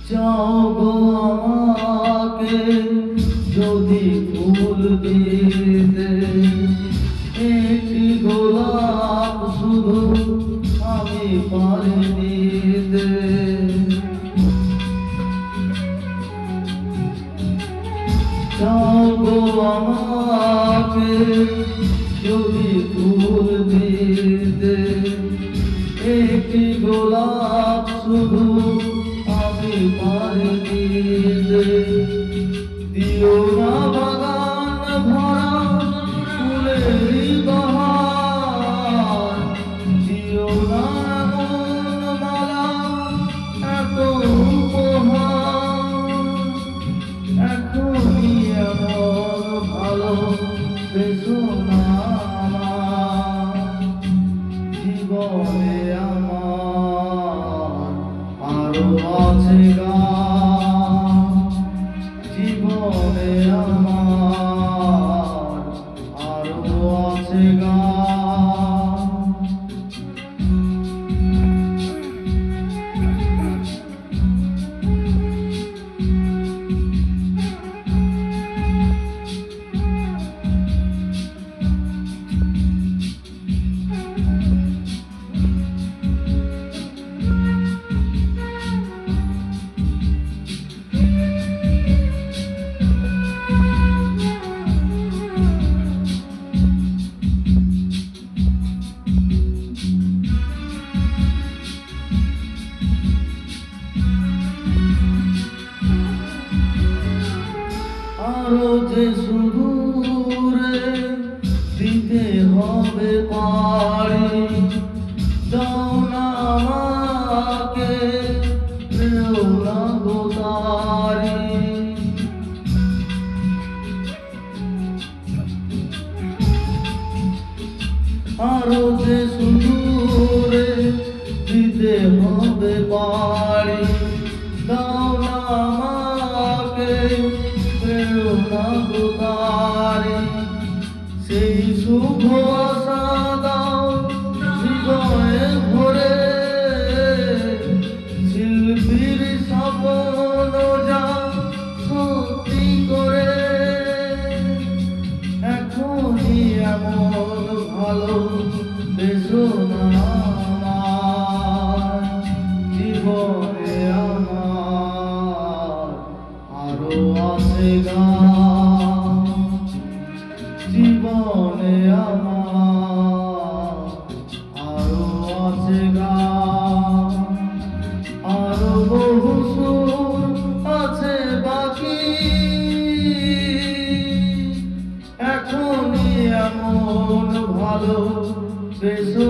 চাও গো আমাকে যদি ফুল দিতে, একটি গোলাপ শুধু আমি পারি দিতে। চাও গো আমাকে যদি ফুল দিতে, একটি গোলাপ শুধু আমি পারি দিতে। দিও না বাগান ভরা ফুলের বাহার, দিও না মন মালা এত উপহার। এখনই এমন ভালো বেসো না আমার জীবনে, আমার আরো আছে গান। জীবনে আমার আরো আছে গান। আরো যে সুদূরে দিতে হবে পারি, দাও না আমাকে প্রেরণা গো তারি। আরো যে সুদূরে দিতে হবে পারি, দাও না আমাকে প্রেরণা গো তারি। সেই শুভ আশা দাও হৃদয়ে ভরে, শিল্পীর স্বপ্ন যা সত্যি করে। এখনই এমন ভালো বেসো না আমার জীবনে, আমার আরো আছে গান। জীবনে আমার আরো আছে গান। আরো বহু সুর আছে বাকি, এখনই এমন ভালো বেসো